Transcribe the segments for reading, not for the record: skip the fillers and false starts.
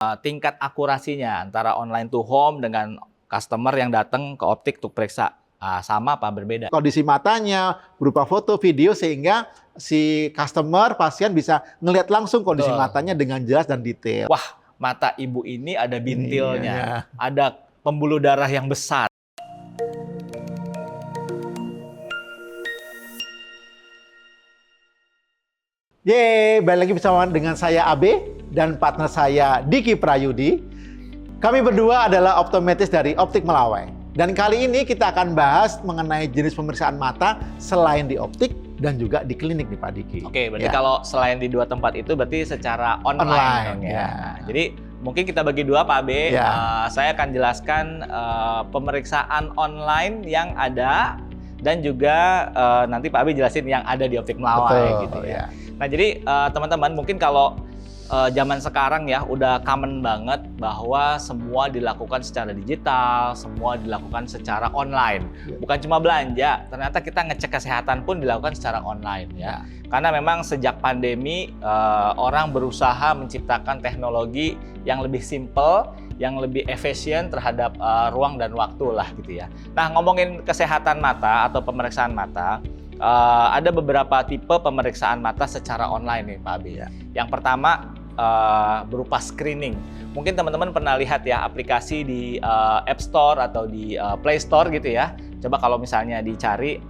tingkat akurasinya antara online to home dengan customer yang datang ke optik untuk periksa sama apa berbeda? Kondisi matanya berupa foto, video sehingga si customer, pasien bisa ngelihat langsung kondisi matanya dengan jelas dan detail. Wah, mata ibu ini ada bintilnya, Iya. ada pembuluh darah yang besar. Yeay, balik lagi bersama dengan saya Abe dan partner saya Diki Prayudi. Kami berdua adalah optometris dari Optik Melawai. Dan kali ini kita akan bahas mengenai jenis pemeriksaan mata selain di optik dan juga di klinik nih Pak Diki. Oke, berarti kalau selain di dua tempat itu berarti secara online dong, ya. Ya. Jadi mungkin kita bagi dua Pak Abe. Ya. Saya akan jelaskan pemeriksaan online yang ada dan juga nanti Pak Abe jelasin yang ada di Optik Melawai. Betul, gitu ya. ya. Nah, jadi teman-teman mungkin kalau zaman sekarang ya udah common banget bahwa semua dilakukan secara digital, semua dilakukan secara online. Bukan cuma belanja, ternyata kita ngecek kesehatan pun dilakukan secara online ya. Karena memang sejak pandemi orang berusaha menciptakan teknologi yang lebih simple, yang lebih efisien terhadap ruang dan waktu lah gitu ya. Nah, ngomongin kesehatan mata atau pemeriksaan mata, ada beberapa tipe pemeriksaan mata secara online nih Pak Abi. Yang pertama berupa screening. Mungkin teman-teman pernah lihat ya aplikasi di App Store atau di Play Store gitu ya. Coba kalau misalnya dicari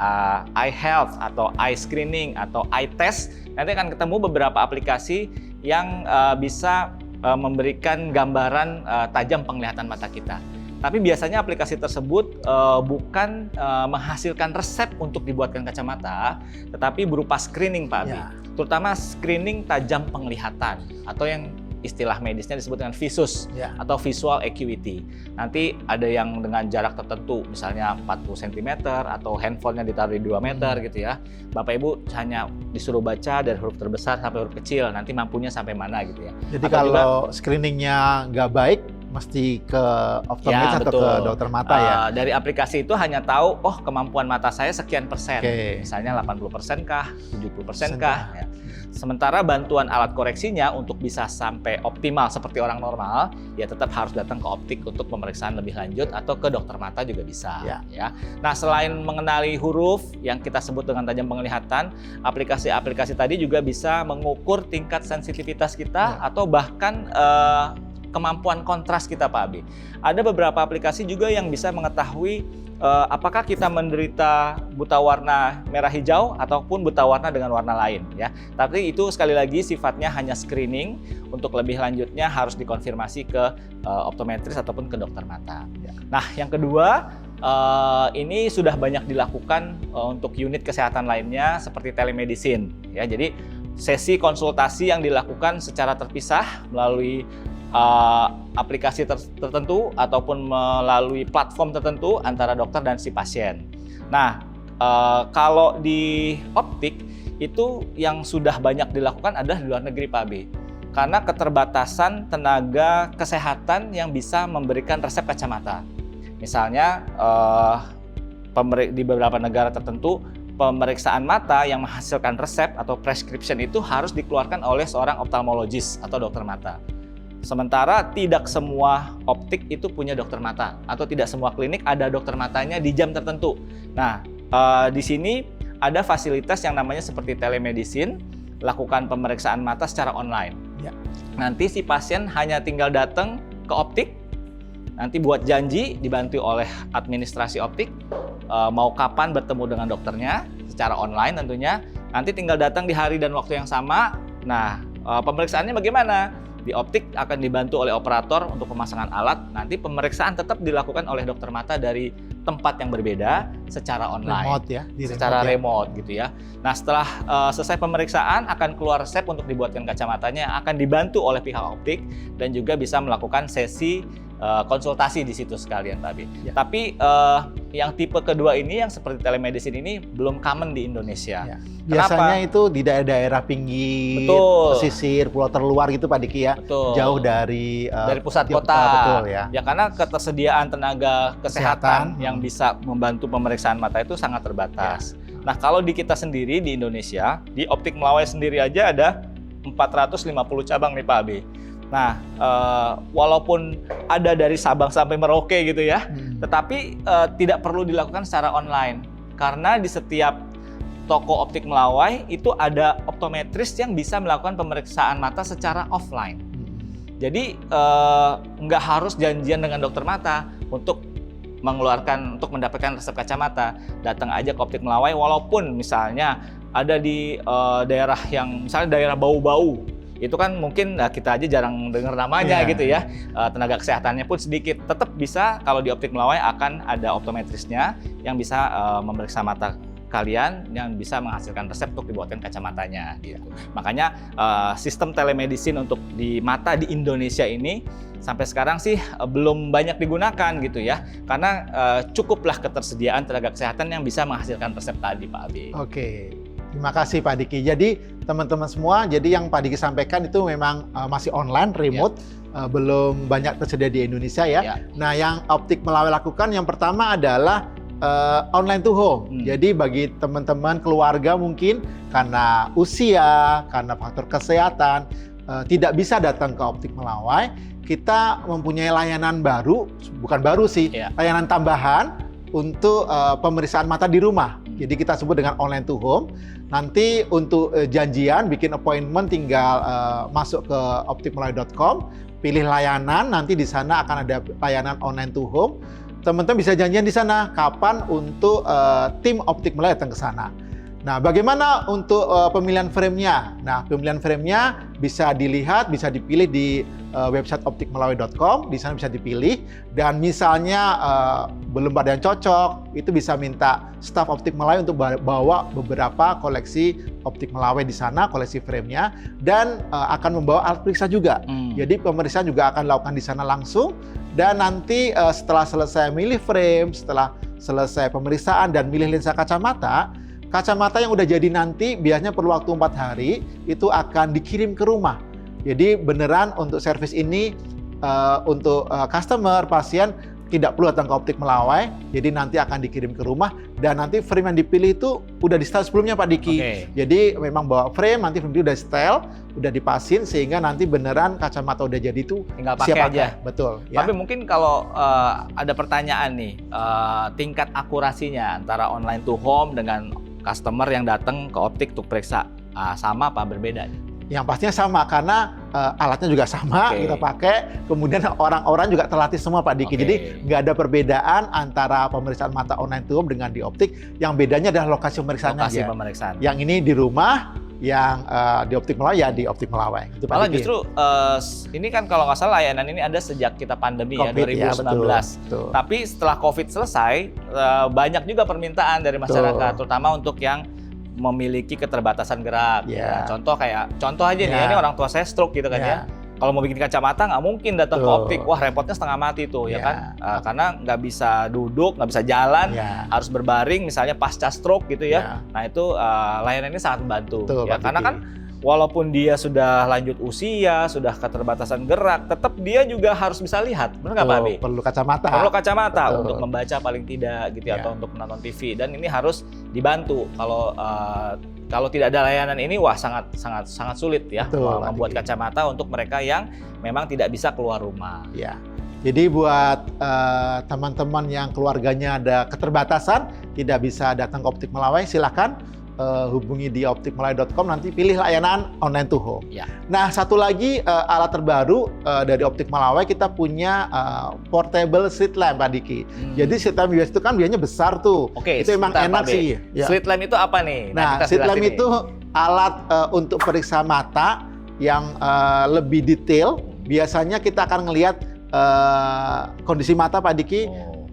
eye health atau eye screening atau eye test, nanti akan ketemu beberapa aplikasi yang bisa memberikan gambaran tajam penglihatan mata kita. Tapi biasanya aplikasi tersebut bukan menghasilkan resep untuk dibuatkan kacamata, tetapi berupa screening Pak Abi. Terutama screening tajam penglihatan atau yang istilah medisnya disebut dengan visus atau visual acuity. Nanti ada yang dengan jarak tertentu, misalnya 40 cm atau handphonenya ditaruh di 2 meter gitu ya. Bapak Ibu hanya disuruh baca dari huruf terbesar sampai huruf kecil, nanti mampunya sampai mana gitu ya. Jadi atau kalau screeningnya nggak baik, mesti ke optometris atau ke dokter mata ya? Dari aplikasi itu hanya tahu, oh kemampuan mata saya sekian persen. Misalnya 80% kah, 70% kah. Ya. Sementara bantuan alat koreksinya untuk bisa sampai optimal seperti orang normal, ya tetap harus datang ke optik untuk pemeriksaan lebih lanjut atau ke dokter mata juga bisa. Ya. Nah, selain mengenali huruf yang kita sebut dengan tajam penglihatan, aplikasi-aplikasi tadi juga bisa mengukur tingkat sensitivitas kita atau bahkan kemampuan kontras kita Pak Abi. Ada beberapa aplikasi juga yang bisa mengetahui apakah kita menderita buta warna merah hijau ataupun buta warna dengan warna lain ya. Tapi itu sekali lagi sifatnya hanya screening, untuk lebih lanjutnya harus dikonfirmasi ke optometris ataupun ke dokter mata. Nah, yang kedua ini sudah banyak dilakukan untuk unit kesehatan lainnya seperti telemedicine ya. Jadi sesi konsultasi yang dilakukan secara terpisah melalui aplikasi tertentu ataupun melalui platform tertentu antara dokter dan si pasien. Nah, kalau di optik itu yang sudah banyak dilakukan adalah di luar negeri Pak Abi. Karena keterbatasan tenaga kesehatan yang bisa memberikan resep kacamata. Misalnya di beberapa negara tertentu pemeriksaan mata yang menghasilkan resep atau prescription itu harus dikeluarkan oleh seorang ophthalmologist atau dokter mata. Sementara tidak semua optik itu punya dokter mata atau tidak semua klinik ada dokter matanya di jam tertentu. Nah, di sini ada fasilitas yang namanya seperti telemedicine, lakukan pemeriksaan mata secara online. Nanti si pasien hanya tinggal datang ke optik, nanti buat janji dibantu oleh administrasi optik, mau kapan bertemu dengan dokternya secara online tentunya. Nanti tinggal datang di hari dan waktu yang sama. Nah, pemeriksaannya bagaimana? Di optik akan dibantu oleh operator untuk pemasangan alat. Nanti pemeriksaan tetap dilakukan oleh dokter mata dari tempat yang berbeda secara online. Remote ya? Secara remote gitu ya. Nah, setelah selesai pemeriksaan akan keluar resep untuk dibuatkan kacamatanya, akan dibantu oleh pihak optik dan juga bisa melakukan sesi konsultasi di situ sekalian Pak Abi. Tapi yang tipe kedua ini yang seperti telemedicine ini belum common di Indonesia. Biasanya itu di daerah pinggir, pesisir, pulau terluar gitu Pak Diki ya. Jauh dari pusat kota. Betul ya. Ya karena ketersediaan tenaga kesehatan yang bisa membantu pemeriksaan mata itu sangat terbatas. Nah, kalau di kita sendiri di Indonesia, di Optik Melawai sendiri aja ada 450 cabang nih Pak Abi. Nah, walaupun ada dari Sabang sampai Merauke gitu ya, tetapi tidak perlu dilakukan secara online. Karena di setiap toko optik Melawai itu ada optometris yang bisa melakukan pemeriksaan mata secara offline. Jadi nggak harus janjian dengan dokter mata untuk mendapatkan resep kacamata. Datang aja ke optik Melawai, walaupun misalnya ada di daerah yang misalnya daerah bau-bau. Itu kan mungkin kita aja jarang dengar namanya gitu ya, tenaga kesehatannya pun sedikit. Tetap bisa kalau di optik Melawai akan ada optometrisnya yang bisa memeriksa mata kalian, yang bisa menghasilkan resep untuk dibuatkan kacamatanya gitu. Makanya sistem telemedicine untuk di mata di Indonesia ini sampai sekarang sih belum banyak digunakan gitu ya, karena cukuplah ketersediaan tenaga kesehatan yang bisa menghasilkan resep tadi, Pak Abi. Oke. Terima kasih Pak Diki. Jadi teman-teman semua, jadi yang Pak Diki sampaikan itu memang masih online, remote, belum banyak tersedia di Indonesia ya. Nah, yang optik Melawai lakukan yang pertama adalah online to home. Jadi bagi teman-teman keluarga mungkin karena usia, karena faktor kesehatan, tidak bisa datang ke optik Melawai, kita mempunyai layanan baru, bukan baru sih, layanan tambahan untuk pemeriksaan mata di rumah. Jadi kita sebut dengan online to home. Nanti untuk janjian, bikin appointment tinggal masuk ke optikmelawai.com, pilih layanan, nanti di sana akan ada layanan online to home. Teman-teman bisa janjian di sana kapan untuk tim Optik Melawai datang ke sana. Nah, bagaimana untuk pemilihan frame-nya? Nah, pemilihan frame-nya bisa dilihat, bisa dipilih di website optikmelawai.com, di sana bisa dipilih. Dan misalnya belum ada yang cocok, itu bisa minta staf Optik Melawai untuk bawa beberapa koleksi Optik Melawai di sana, koleksi frame-nya, dan akan membawa alat periksa juga. Jadi pemeriksaan juga akan dilakukan di sana langsung. Dan nanti setelah selesai milih frame, setelah selesai pemeriksaan dan milih lensa kacamata yang udah jadi nanti biasanya perlu waktu 4 hari, itu akan dikirim ke rumah. Jadi beneran untuk servis ini untuk customer, pasien tidak perlu datang ke Optik Melawai, jadi nanti akan dikirim ke rumah dan nanti frame yang dipilih itu udah di setel sebelumnya Pak Diki. Jadi memang bawa frame, nanti frame itu udah setel, udah dipasin sehingga nanti beneran kacamata udah jadi itu tinggal pakai aja. Betul. Tapi mungkin kalau ada pertanyaan nih, tingkat akurasinya antara online to home dengan customer yang datang ke optik untuk periksa sama apa berbeda? Yang pastinya sama karena alatnya juga sama kita pakai. Kemudian orang-orang juga terlatih semua Pak Diki. Jadi nggak ada perbedaan antara pemeriksaan mata online to home dengan di optik. Yang bedanya adalah lokasi pemeriksaannya aja. Pemeriksaan. Yang ini di rumah, yang di Optik Melawai ya di Optik Melawai. Gitu, Malah justru ini kan kalau nggak salah layanan ini ada sejak kita pandemi COVID, ya 2019. Betul. Tapi setelah COVID selesai banyak juga permintaan dari masyarakat, terutama untuk yang memiliki keterbatasan gerak. Contoh aja nih, ini orang tua saya stroke gitu kan ya. Kalau mau bikin kacamata nggak mungkin datang ke optik, wah repotnya setengah mati tuh ya kan, karena nggak bisa duduk, nggak bisa jalan, harus berbaring misalnya pasca stroke gitu ya. Nah itu layanan ini sangat membantu. Karena kan walaupun dia sudah lanjut usia, sudah keterbatasan gerak, tetap dia juga harus bisa lihat, benar nggak Pak Abi? Perlu kacamata. Perlu kacamata untuk membaca paling tidak gitu ya, atau untuk menonton TV. Dan ini harus dibantu. Kalau tidak ada layanan ini, wah sangat sulit ya membuat kacamata untuk mereka yang memang tidak bisa keluar rumah. Ya. Jadi buat teman-teman yang keluarganya ada keterbatasan, tidak bisa datang ke Optik Melawai, silakan hubungi di optikmelawai.com, nanti pilih layanan online to home. Nah, satu lagi alat terbaru dari Optik Melawai, kita punya portable street lamp Pak Diki. Jadi street lamp biasa itu kan biasanya besar tuh. Itu emang enak sih. Street lamp itu apa nih? Nah, street lamp itu alat untuk periksa mata yang lebih detail. Biasanya kita akan ngelihat kondisi mata Pak Diki,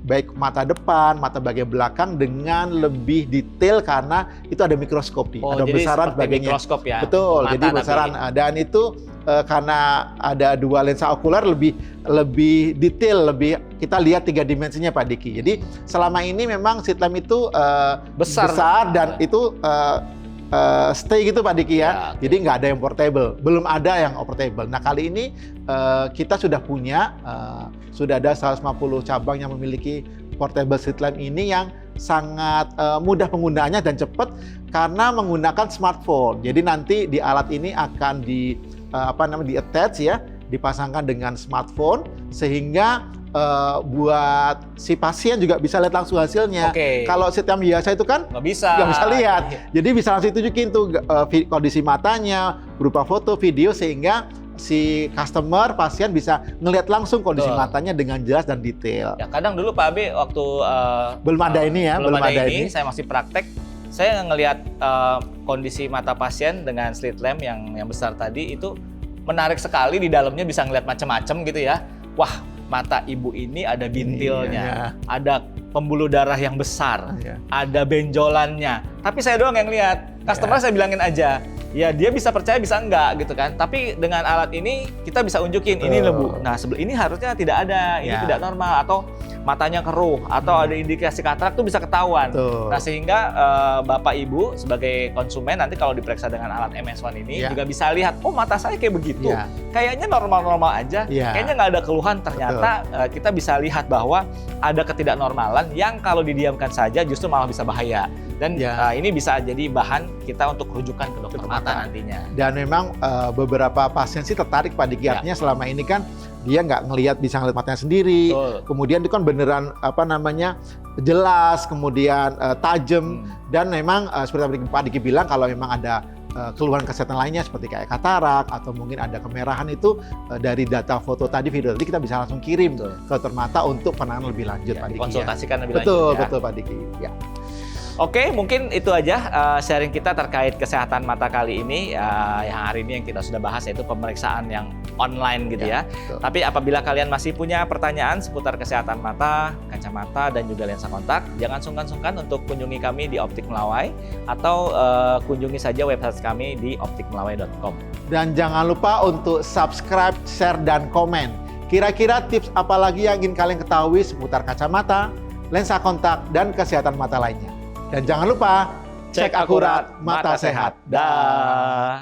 baik mata depan, mata bagian belakang dengan lebih detail karena itu ada mikroskop nih, ada besaran sebagainya. Mikroskop ya. Betul, jadi besaran dan itu karena ada dua lensa okuler lebih detail, kita lihat 3 dimensinya Pak Diki. Jadi selama ini memang street lamp itu besar dan itu stay gitu Pak Diki ya. Jadi nggak ada yang portable, belum ada yang portable. Nah kali ini kita sudah punya, sudah ada 150 cabang yang memiliki portable street lamp ini yang sangat mudah penggunaannya dan cepat karena menggunakan smartphone. Jadi nanti di alat ini akan di attach ya dipasangkan dengan smartphone sehingga buat si pasien juga bisa lihat langsung hasilnya. Kalau sistem biasa itu kan nggak bisa lihat. Jadi bisa langsung tunjukin tuh kondisi matanya berupa foto, video, sehingga si customer, pasien bisa ngelihat langsung kondisi matanya dengan jelas dan detail. Ya, kadang dulu Pak Abe waktu belum ada ini, saya masih praktek, saya ngelihat kondisi mata pasien dengan slit lamp yang besar tadi itu menarik sekali, di dalamnya bisa ngelihat macam-macam gitu ya. Wah, mata ibu ini ada bintilnya, ada pembuluh darah yang besar, ada benjolannya. Tapi saya doang yang lihat. Customer saya bilangin aja, ya dia bisa percaya bisa enggak gitu kan. Tapi dengan alat ini kita bisa unjukin ini Bu. Nah, ini harusnya tidak ada, ini tidak normal, atau matanya keruh, atau ada indikasi katarak tuh bisa ketahuan. Nah, sehingga Bapak Ibu sebagai konsumen nanti kalau diperiksa dengan alat MS1 ini juga bisa lihat, oh mata saya kayak begitu. Kayaknya normal-normal aja. Kayaknya nggak ada keluhan. Ternyata kita bisa lihat bahwa ada ketidaknormalan yang kalau didiamkan saja justru malah bisa bahaya. Dan ini bisa jadi bahan kita untuk rujukan ke dokter mata nantinya. Dan memang beberapa pasien sih tertarik Pak Diki, artinya selama ini kan dia nggak bisa ngeliat matanya sendiri. Kemudian itu kan beneran jelas, kemudian tajam, dan memang seperti Pak Diki bilang, kalau memang ada keluhan kesehatan lainnya seperti kayak katarak atau mungkin ada kemerahan, itu dari data foto tadi, video tadi, kita bisa langsung kirim ke dokter mata untuk penanganan lebih lanjut Pak Diki. Konsultasikan lebih lanjut. Betul Pak Diki. Ya. Oke, mungkin itu aja sharing kita terkait kesehatan mata kali ini. Yang hari ini yang kita sudah bahas yaitu pemeriksaan yang online gitu ya. Tapi apabila kalian masih punya pertanyaan seputar kesehatan mata, kacamata, dan juga lensa kontak, jangan sungkan-sungkan untuk kunjungi kami di Optik Melawai atau kunjungi saja website kami di optikmelawai.com. Dan jangan lupa untuk subscribe, share, dan komen. Kira-kira tips apa lagi yang ingin kalian ketahui seputar kacamata, lensa kontak, dan kesehatan mata lainnya. Dan jangan lupa cek akurat mata sehat. Dah.